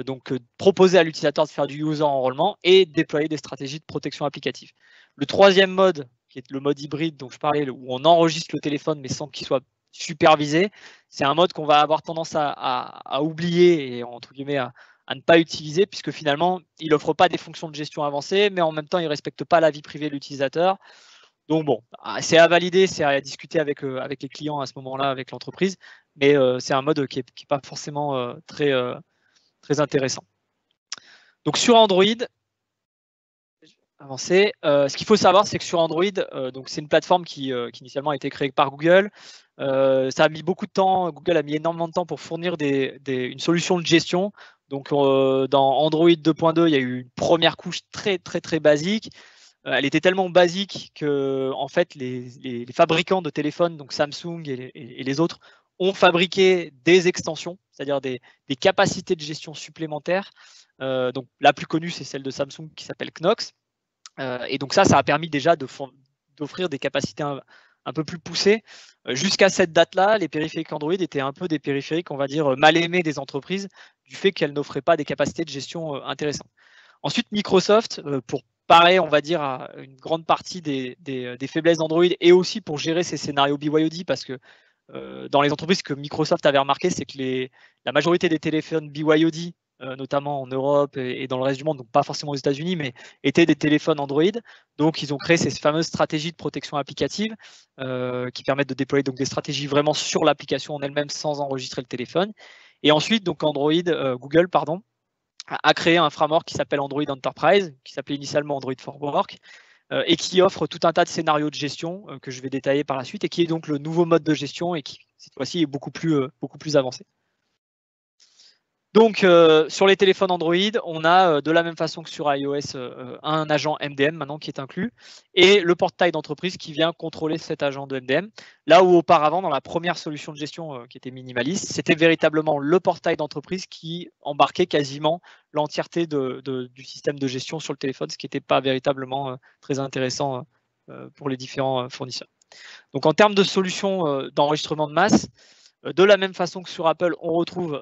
Donc, proposer à l'utilisateur de faire du user enrôlement et déployer des stratégies de protection applicative. Le troisième mode, qui est le mode hybride dont je parlais, où on enregistre le téléphone mais sans qu'il soit supervisé, c'est un mode qu'on va avoir tendance à oublier et entre guillemets à ne pas utiliser, puisque finalement, il n'offre pas des fonctions de gestion avancées, mais en même temps, il ne respecte pas la vie privée de l'utilisateur. Donc bon, c'est à valider, c'est à discuter avec les clients à ce moment-là, avec l'entreprise, mais c'est un mode qui n'est pas forcément très intéressant. Donc sur Android, avancer. Ce qu'il faut savoir, c'est que sur Android, donc c'est une plateforme qui initialement a été créée par Google. Ça a mis beaucoup de temps, Google a mis énormément de temps pour fournir une solution de gestion. Donc dans Android 2.2, il y a eu une première couche très basique. Elle était tellement basique que en fait les fabricants de téléphones, donc Samsung et les autres, ont fabriqué des extensions, c'est-à-dire des capacités de gestion supplémentaires. Donc la plus connue, c'est celle de Samsung qui s'appelle Knox. Et donc ça a permis déjà d'offrir des capacités un peu plus poussées. Jusqu'à cette date-là, les périphériques Android étaient un peu des périphériques, on va dire, mal aimés des entreprises du fait qu'elles n'offraient pas des capacités de gestion intéressantes. Ensuite, Microsoft, pour parer, on va dire, à une grande partie des faiblesses d'Android et aussi pour gérer ces scénarios BYOD, parce que dans les entreprises, ce que Microsoft avait remarqué, c'est que la majorité des téléphones BYOD, notamment en Europe et dans le reste du monde, donc pas forcément aux États-Unis, mais étaient des téléphones Android. Donc, ils ont créé ces fameuses stratégies de protection applicative qui permettent de déployer donc des stratégies vraiment sur l'application en elle-même sans enregistrer le téléphone. Et ensuite, donc Google, a créé un framework qui s'appelle Android Enterprise, qui s'appelait initialement Android for Work, et qui offre tout un tas de scénarios de gestion que je vais détailler par la suite, et qui est donc le nouveau mode de gestion et qui, cette fois-ci, est beaucoup plus avancé. Donc, sur les téléphones Android, on a de la même façon que sur iOS un agent MDM maintenant qui est inclus et le portail d'entreprise qui vient contrôler cet agent de MDM. Là où auparavant, dans la première solution de gestion qui était minimaliste, c'était véritablement le portail d'entreprise qui embarquait quasiment l'entièreté du système de gestion sur le téléphone, ce qui n'était pas véritablement très intéressant pour les différents fournisseurs. Donc, en termes de solutions d'enregistrement de masse, de la même façon que sur Apple, on retrouve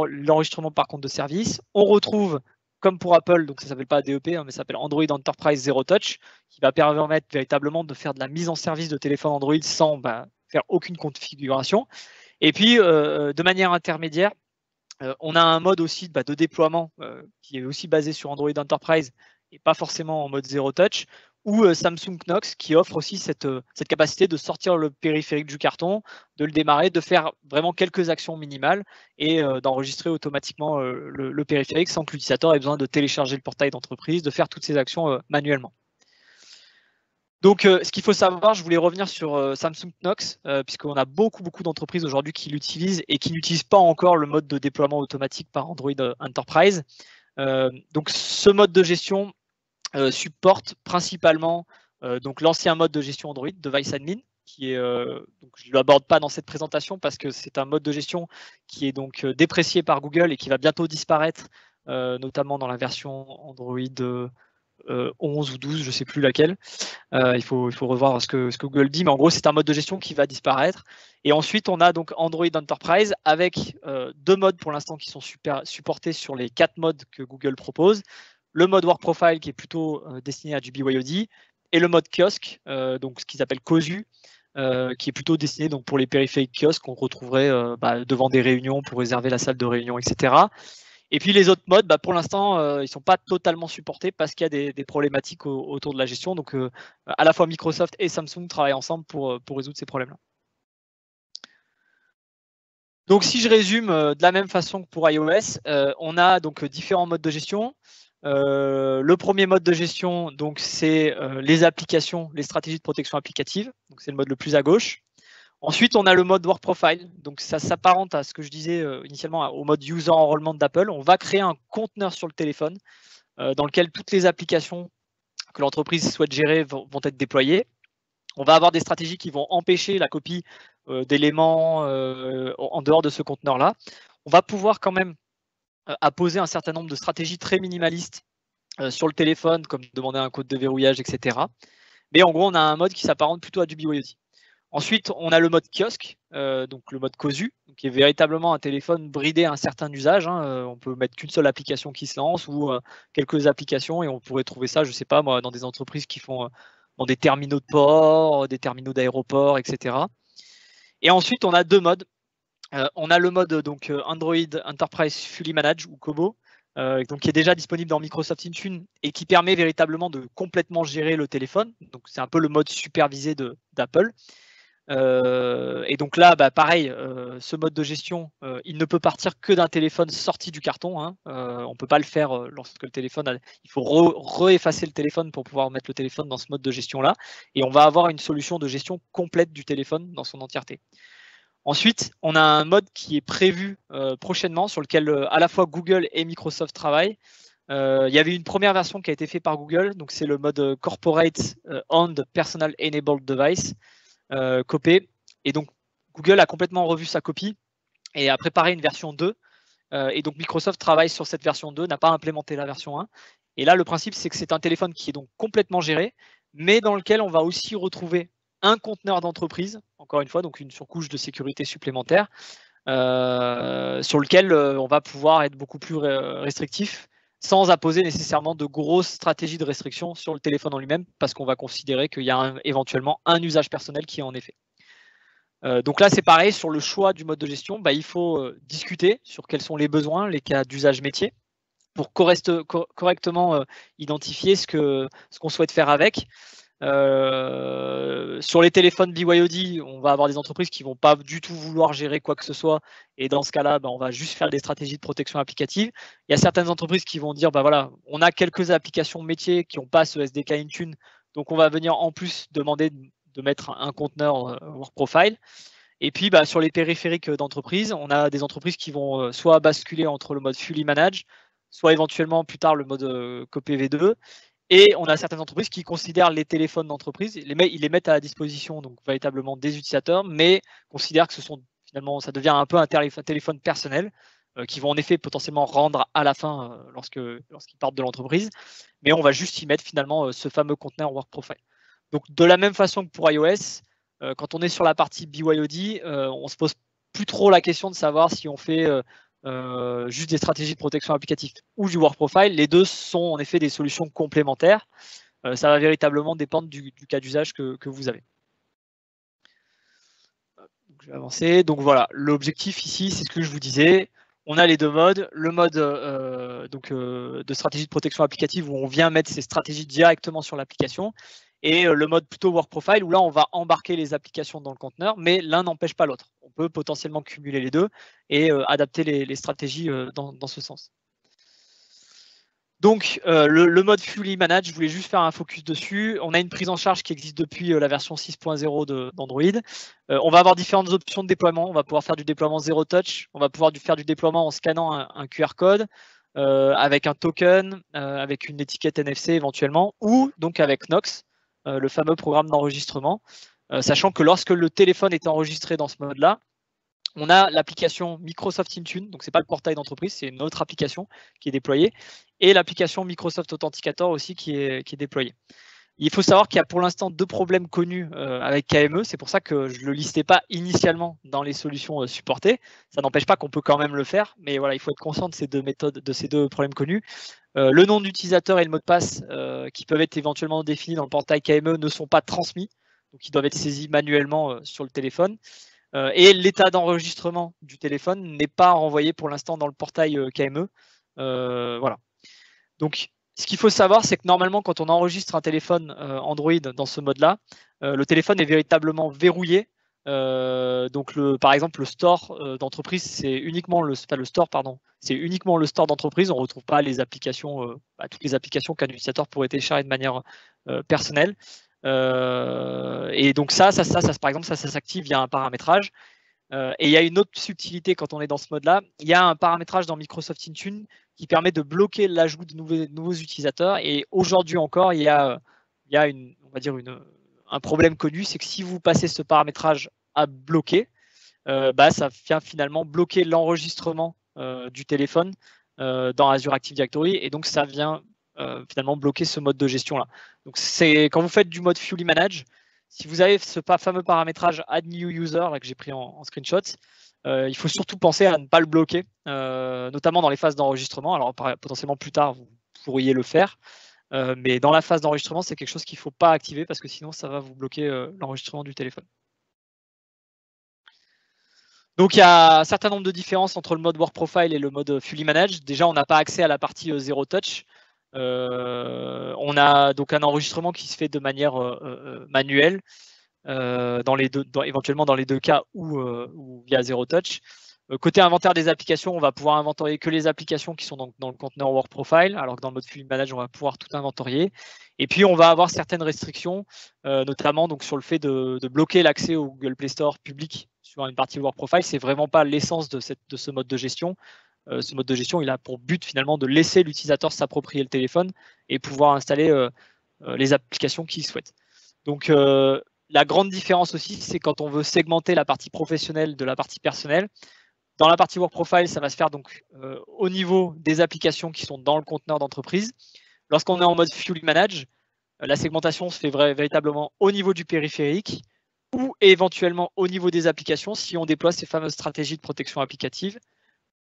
l'enregistrement par compte de service. On retrouve, comme pour Apple, donc ça ne s'appelle pas DEP, mais ça s'appelle Android Enterprise Zero Touch, qui va permettre véritablement de faire de la mise en service de téléphone Android sans faire aucune configuration. Et puis, de manière intermédiaire, on a un mode aussi de déploiement qui est aussi basé sur Android Enterprise et pas forcément en mode Zero Touch, ou Samsung Knox qui offre aussi cette capacité de sortir le périphérique du carton, de le démarrer, de faire vraiment quelques actions minimales et d'enregistrer automatiquement le périphérique sans que l'utilisateur ait besoin de télécharger le portail d'entreprise, de faire toutes ces actions manuellement. Donc, ce qu'il faut savoir, je voulais revenir sur Samsung Knox, puisqu'on a beaucoup d'entreprises aujourd'hui qui l'utilisent et qui n'utilisent pas encore le mode de déploiement automatique par Android Enterprise. Donc, ce mode de gestion supporte principalement donc l'ancien mode de gestion Android, Device Admin, qui est, donc je ne l'aborde pas dans cette présentation parce que c'est un mode de gestion qui est donc déprécié par Google et qui va bientôt disparaître, notamment dans la version Android 11 ou 12, je ne sais plus laquelle. Il faut revoir ce que Google dit, mais en gros, c'est un mode de gestion qui va disparaître. Et ensuite, on a donc Android Enterprise avec 2 modes pour l'instant qui sont supportés sur les 4 modes que Google propose. Le mode Work Profile qui est plutôt destiné à du BYOD et le mode kiosque, donc ce qu'ils appellent COSU, qui est plutôt destiné donc, pour les périphériques kiosques qu'on retrouverait devant des réunions pour réserver la salle de réunion, etc. Et puis les autres modes, pour l'instant, ils ne sont pas totalement supportés parce qu'il y a des problématiques autour de la gestion. Donc, à la fois Microsoft et Samsung travaillent ensemble pour résoudre ces problèmes-là. Donc, si je résume de la même façon que pour iOS, on a donc différents modes de gestion. Le premier mode de gestion, donc c'est les applications, les stratégies de protection applicative. Donc, c'est le mode le plus à gauche. Ensuite, on a le mode Work Profile. Donc, ça s'apparente à ce que je disais initialement au mode User Enrollment d'Apple. On va créer un conteneur sur le téléphone dans lequel toutes les applications que l'entreprise souhaite gérer vont être déployées. On va avoir des stratégies qui vont empêcher la copie d'éléments en dehors de ce conteneur-là. On va pouvoir quand même apposer un certain nombre de stratégies très minimalistes sur le téléphone, comme demander un code de verrouillage, etc. Mais en gros, on a un mode qui s'apparente plutôt à du BYOD. Ensuite, on a le mode kiosque, donc le mode COSU, qui est véritablement un téléphone bridé à un certain usage. On peut mettre qu'une seule application qui se lance ou quelques applications et on pourrait trouver ça, je ne sais pas moi, dans des entreprises qui font dans des terminaux de port, des terminaux d'aéroport, etc. Et ensuite, on a 2 modes. On a le mode donc Android Enterprise Fully Managed ou COBO, donc qui est déjà disponible dans Microsoft Intune et qui permet véritablement de complètement gérer le téléphone. Donc c'est un peu le mode supervisé d'Apple. Et donc là, pareil, ce mode de gestion, il ne peut partir que d'un téléphone sorti du carton. On ne peut pas le faire lorsque le téléphone il faut re-effacer le téléphone pour pouvoir mettre le téléphone dans ce mode de gestion-là. Et on va avoir une solution de gestion complète du téléphone dans son entièreté. Ensuite, on a un mode qui est prévu prochainement sur lequel à la fois Google et Microsoft travaillent. Il y avait une première version qui a été faite par Google, donc c'est le mode Corporate Owned Personal Enabled Device. Copé. Et donc, Google a complètement revu sa copie et a préparé une version 2. Et donc, Microsoft travaille sur cette version 2, n'a pas implémenté la version 1. Et là, le principe, c'est que c'est un téléphone qui est donc complètement géré, mais dans lequel on va aussi retrouver un conteneur d'entreprise, encore une fois, donc une surcouche de sécurité supplémentaire, sur lequel on va pouvoir être beaucoup plus restrictif, sans apposer nécessairement de grosses stratégies de restriction sur le téléphone en lui-même, parce qu'on va considérer qu'il y a éventuellement un usage personnel qui en est fait. Donc là, c'est pareil, sur le choix du mode de gestion, il faut discuter sur quels sont les besoins, les cas d'usage métier, pour correctement identifier ce qu'on souhaite faire avec. Sur les téléphones BYOD, on va avoir des entreprises qui ne vont pas du tout vouloir gérer quoi que ce soit. Et dans ce cas-là, on va juste faire des stratégies de protection applicative. Il y a certaines entreprises qui vont dire, voilà, on a quelques applications métiers qui n'ont pas ce SDK Intune. Donc, on va venir en plus demander de mettre un conteneur Work Profile. Et puis, sur les périphériques d'entreprise, on a des entreprises qui vont soit basculer entre le mode Fully Managed, soit éventuellement plus tard le mode COPV2. Et on a certaines entreprises qui considèrent les téléphones d'entreprise, ils les mettent à la disposition donc véritablement des utilisateurs, mais considèrent que ça devient un peu un téléphone personnel qui vont en effet potentiellement rendre à la fin lorsqu'ils partent de l'entreprise. Mais on va juste y mettre finalement ce fameux conteneur Work Profile. Donc de la même façon que pour iOS, quand on est sur la partie BYOD, on se pose plus trop la question de savoir si on fait juste des stratégies de protection applicative ou du Work Profile. Les deux sont en effet des solutions complémentaires. Ça va véritablement dépendre du cas d'usage que vous avez. Donc, je vais avancer. Donc voilà, l'objectif ici, c'est ce que je vous disais. On a les 2 modes. Le mode de stratégie de protection applicative où on vient mettre ces stratégies directement sur l'application. Et le mode plutôt Work Profile où là, on va embarquer les applications dans le conteneur, mais l'un n'empêche pas l'autre. On peut potentiellement cumuler les deux et adapter les stratégies dans ce sens. Donc, le mode Fully Managed, je voulais juste faire un focus dessus. On a une prise en charge qui existe depuis la version 6.0 d'Android. On va avoir différentes options de déploiement. On va pouvoir faire du déploiement Zero Touch. On va pouvoir faire du déploiement en scannant un QR code, avec un token, avec une étiquette NFC éventuellement, ou donc avec Knox, le fameux programme d'enregistrement, sachant que lorsque le téléphone est enregistré dans ce mode-là, on a l'application Microsoft Intune, donc c'est pas le portail d'entreprise, c'est une autre application qui est déployée, et l'application Microsoft Authenticator aussi qui est déployée. Il faut savoir qu'il y a pour l'instant 2 problèmes connus avec KME. C'est pour ça que je ne le listais pas initialement dans les solutions supportées. Ça n'empêche pas qu'on peut quand même le faire, mais voilà, il faut être conscient de ces 2 méthodes, de ces 2 problèmes connus. Le nom d'utilisateur et le mot de passe qui peuvent être éventuellement définis dans le portail KME ne sont pas transmis, donc ils doivent être saisis manuellement sur le téléphone. Et l'état d'enregistrement du téléphone n'est pas renvoyé pour l'instant dans le portail KME. Voilà. Donc, ce qu'il faut savoir, c'est que normalement, quand on enregistre un téléphone Android dans ce mode-là, le téléphone est véritablement verrouillé. Donc, par exemple, le store d'entreprise, c'est uniquement le store d'entreprise. On ne retrouve pas les applications, toutes les applications qu'un utilisateur pourrait télécharger de manière personnelle. Et donc ça, par exemple, ça s'active via un paramétrage. Et il y a une autre subtilité quand on est dans ce mode-là. Il y a un paramétrage dans Microsoft Intune qui permet de bloquer l'ajout de nouveaux utilisateurs. Et aujourd'hui encore, il y a un problème connu, c'est que si vous passez ce paramétrage à bloquer, ça vient finalement bloquer l'enregistrement du téléphone dans Azure Active Directory. Et donc, ça vient finalement bloquer ce mode de gestion-là. Donc, c'est quand vous faites du mode Fully Manage, si vous avez ce fameux paramétrage Add New User là, que j'ai pris en screenshot, il faut surtout penser à ne pas le bloquer, notamment dans les phases d'enregistrement. Alors potentiellement plus tard, vous pourriez le faire, mais dans la phase d'enregistrement, c'est quelque chose qu'il ne faut pas activer parce que sinon, ça va vous bloquer l'enregistrement du téléphone. Donc, il y a un certain nombre de différences entre le mode Work Profile et le mode Fully Manage. Déjà, on n'a pas accès à la partie Zero Touch. On a donc un enregistrement qui se fait de manière manuelle, éventuellement dans les 2 cas ou via Zero Touch. Côté inventaire des applications, on va pouvoir inventorier que les applications qui sont dans le conteneur Work Profile, alors que dans le mode Fully Manage, on va pouvoir tout inventorier. Et puis, on va avoir certaines restrictions, notamment donc, sur le fait de bloquer l'accès au Google Play Store public sur une partie Work Profile. C'est vraiment pas l'essence de ce mode de gestion. Ce mode de gestion, il a pour but finalement de laisser l'utilisateur s'approprier le téléphone et pouvoir installer les applications qu'il souhaite. Donc, la grande différence aussi, c'est quand on veut segmenter la partie professionnelle de la partie personnelle. Dans la partie Work Profile, ça va se faire donc au niveau des applications qui sont dans le conteneur d'entreprise. Lorsqu'on est en mode Fully Manage, la segmentation se fait véritablement au niveau du périphérique ou éventuellement au niveau des applications si on déploie ces fameuses stratégies de protection applicative,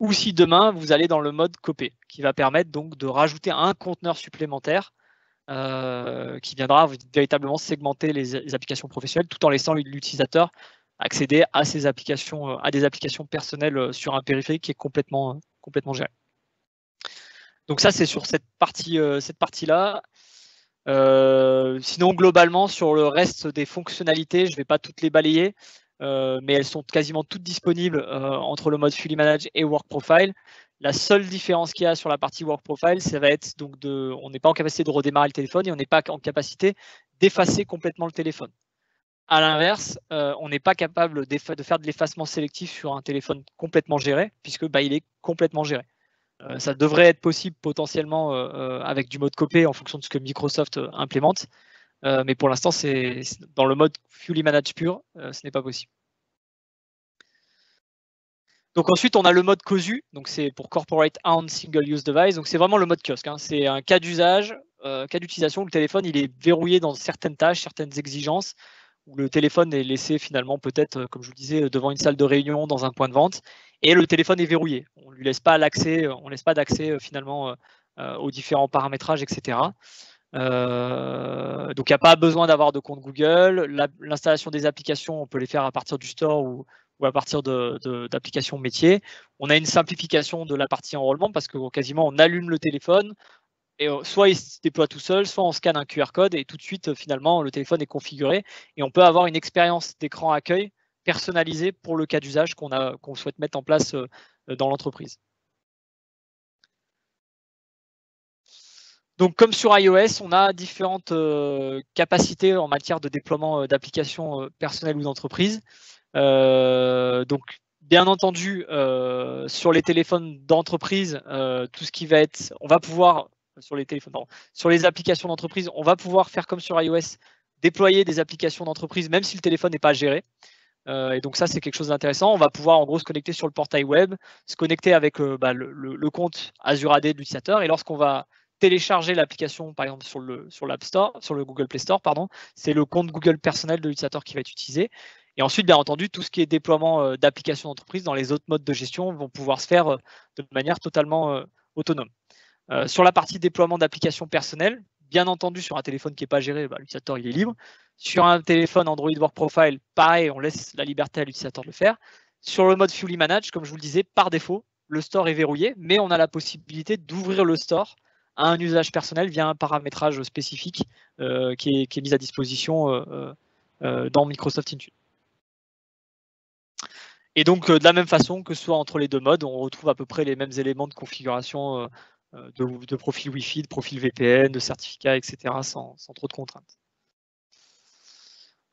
ou si demain vous allez dans le mode copé, qui va permettre donc de rajouter un conteneur supplémentaire qui viendra véritablement segmenter les applications professionnelles tout en laissant l'utilisateur accéder à ces applications, à des applications personnelles sur un périphérique qui est complètement géré. Donc ça, c'est sur cette partie-là. Sinon, globalement, sur le reste des fonctionnalités, je ne vais pas toutes les balayer, mais elles sont quasiment toutes disponibles entre le mode Fully Manage et Work Profile. La seule différence qu'il y a sur la partie Work Profile, ça va être donc on n'est pas en capacité de redémarrer le téléphone et on n'est pas en capacité d'effacer complètement le téléphone. À l'inverse, on n'est pas capable de faire de l'effacement sélectif sur un téléphone complètement géré, puisque il est complètement géré. Ça devrait être possible potentiellement avec du mode copé en fonction de ce que Microsoft implémente, mais pour l'instant, c'est dans le mode Fully Manage pur, ce n'est pas possible. Donc ensuite, on a le mode COSU, donc c'est pour Corporate Owned Single Use Device, donc c'est vraiment le mode kiosque. C'est un cas d'usage, cas d'utilisation où le téléphone il est verrouillé dans certaines tâches, certaines exigences, où le téléphone est laissé finalement peut-être, comme je vous disais, devant une salle de réunion, dans un point de vente, et le téléphone est verrouillé. On ne lui laisse pas l'accès, on laisse pas d'accès finalement aux différents paramétrages, etc. Donc il n'y a pas besoin d'avoir de compte Google. L'installation des applications, on peut les faire à partir du store ou à partir d'applications métiers. On a une simplification de la partie enrôlement parce que quasiment on allume le téléphone, et soit il se déploie tout seul, soit on scanne un QR code et tout de suite, finalement, le téléphone est configuré et on peut avoir une expérience d'écran accueil personnalisée pour le cas d'usage qu'on souhaite mettre en place dans l'entreprise. Donc, comme sur iOS, on a différentes capacités en matière de déploiement d'applications personnelles ou d'entreprise. Donc, bien entendu, sur les téléphones d'entreprise, tout ce qui va être, on va pouvoir sur les téléphones, sur les applications d'entreprise, on va pouvoir faire comme sur iOS, déployer des applications d'entreprise, même si le téléphone n'est pas géré. Et donc ça, c'est quelque chose d'intéressant. On va pouvoir en gros se connecter sur le portail web, se connecter avec le compte Azure AD de l'utilisateur. Et lorsqu'on va télécharger l'application, par exemple sur l'App Store, sur le Google Play Store, pardon, c'est le compte Google personnel de l'utilisateur qui va être utilisé. Et ensuite, bien entendu, tout ce qui est déploiement d'applications d'entreprise dans les autres modes de gestion vont pouvoir se faire de manière totalement autonome. Sur la partie déploiement d'applications personnelles, bien entendu, sur un téléphone qui n'est pas géré, l'utilisateur il est libre. Sur un téléphone Android Work Profile, pareil, on laisse la liberté à l'utilisateur de le faire. Sur le mode Fully Managed, comme je vous le disais, par défaut, le store est verrouillé, mais on a la possibilité d'ouvrir le store à un usage personnel via un paramétrage spécifique qui est mis à disposition dans Microsoft Intune. Et donc, de la même façon que ce soit entre les deux modes, on retrouve à peu près les mêmes éléments de configuration de profil Wi-Fi, de profil VPN, de certificats, etc., sans trop de contraintes.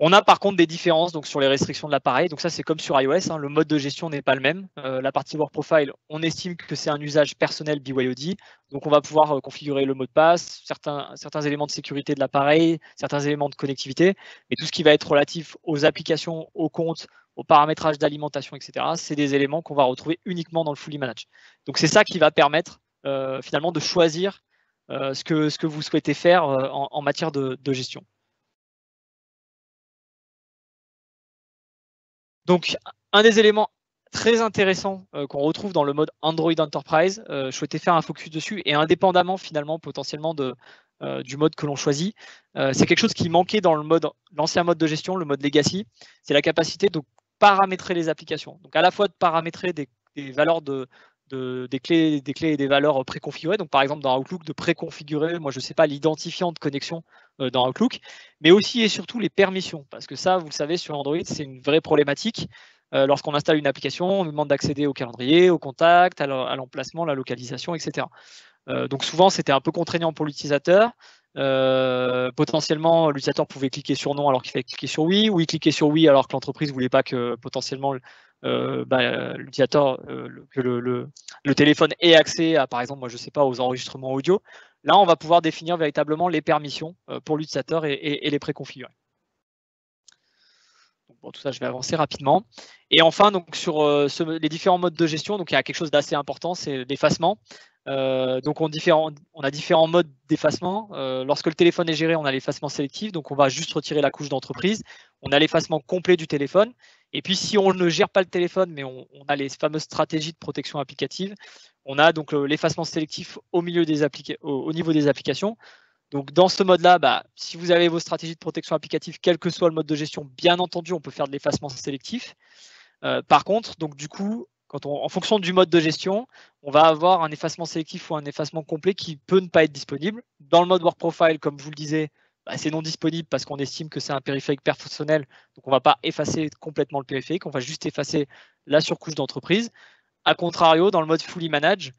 On a par contre des différences donc, sur les restrictions de l'appareil. Donc ça, c'est comme sur iOS, hein, le mode de gestion n'est pas le même. La partie Work Profile, on estime que c'est un usage personnel BYOD. Donc on va pouvoir configurer le mot de passe, certains éléments de sécurité de l'appareil, certains éléments de connectivité. Mais tout ce qui va être relatif aux applications, aux comptes, au paramétrage d'alimentation, etc., c'est des éléments qu'on va retrouver uniquement dans le Fully Managed. Donc c'est ça qui va permettre finalement de choisir ce que vous souhaitez faire en matière de gestion. Donc, un des éléments très intéressants qu'on retrouve dans le mode Android Enterprise, je souhaitais faire un focus dessus, et indépendamment finalement potentiellement du mode que l'on choisit, c'est quelque chose qui manquait dans l'ancien mode de gestion, le mode Legacy, c'est la capacité de paramétrer les applications. Donc à la fois de paramétrer des valeurs des clés et des valeurs préconfigurées. Donc par exemple dans Outlook, de préconfigurer, moi je ne sais pas, l'identifiant de connexion dans Outlook, mais aussi et surtout les permissions. Parce que ça, vous le savez, sur Android, c'est une vraie problématique. Lorsqu'on installe une application, on nous demande d'accéder au calendrier, au contact, à l'emplacement, la localisation, etc. Donc souvent, c'était un peu contraignant pour l'utilisateur. Potentiellement, l'utilisateur pouvait cliquer sur non alors qu'il fallait cliquer sur oui, ou il cliquait sur oui alors que l'entreprise ne voulait pas que potentiellement l'utilisateur, que le téléphone ait accès à, par exemple, moi je sais pas, aux enregistrements audio. Là, on va pouvoir définir véritablement les permissions pour l'utilisateur et les préconfigurer. Bon, tout ça, je vais avancer rapidement. Et enfin, donc sur les différents modes de gestion, donc il y a quelque chose d'assez important, c'est l'effacement. Donc on a différents modes d'effacement. Lorsque le téléphone est géré, on a l'effacement sélectif, donc on va juste retirer la couche d'entreprise. On a l'effacement complet du téléphone. Et puis si on ne gère pas le téléphone, mais on a les fameuses stratégies de protection applicative, on a donc l'effacement sélectif au niveau des applications. Donc dans ce mode-là, si vous avez vos stratégies de protection applicative, quel que soit le mode de gestion, bien entendu, on peut faire de l'effacement sélectif. Par contre, donc du coup, en fonction du mode de gestion, on va avoir un effacement sélectif ou un effacement complet qui peut ne pas être disponible. Dans le mode Work Profile, comme je vous le disais, c'est non disponible parce qu'on estime que c'est un périphérique personnel. Donc on ne va pas effacer complètement le périphérique, on va juste effacer la surcouche d'entreprise. A contrario, dans le mode Fully Managed,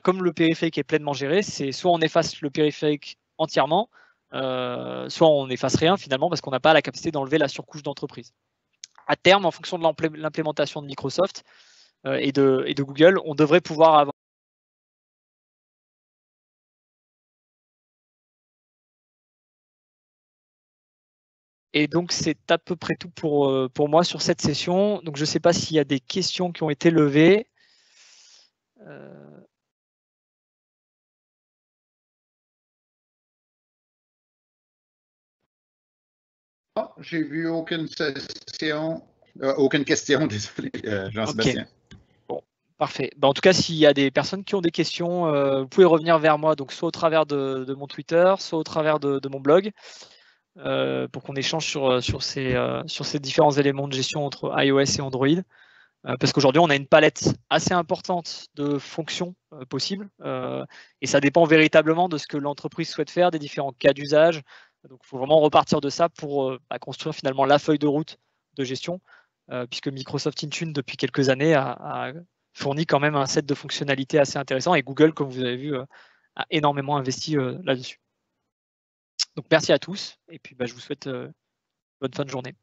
comme le périphérique est pleinement géré, c'est soit on efface le périphérique entièrement, soit on n'efface rien finalement parce qu'on n'a pas la capacité d'enlever la surcouche d'entreprise. À terme, en fonction de l'implémentation de Microsoft et de Google, on devrait pouvoir avoir Et donc, c'est à peu près tout pour moi sur cette session. Donc, je ne sais pas s'il y a des questions qui ont été levées. J'ai vu aucune question, désolé, Jean-Sébastien. Okay. Bon, parfait. En tout cas, s'il y a des personnes qui ont des questions, vous pouvez revenir vers moi, donc soit au travers de mon Twitter, soit au travers de mon blog, pour qu'on échange sur ces différents éléments de gestion entre iOS et Android. Parce qu'aujourd'hui, on a une palette assez importante de fonctions possibles, et ça dépend véritablement de ce que l'entreprise souhaite faire, des différents cas d'usage. Donc, il faut vraiment repartir de ça pour construire finalement la feuille de route de gestion, puisque Microsoft Intune, depuis quelques années, a fourni quand même un set de fonctionnalités assez intéressant, et Google, comme vous avez vu, a énormément investi là-dessus. Donc, merci à tous, et puis je vous souhaite bonne fin de journée.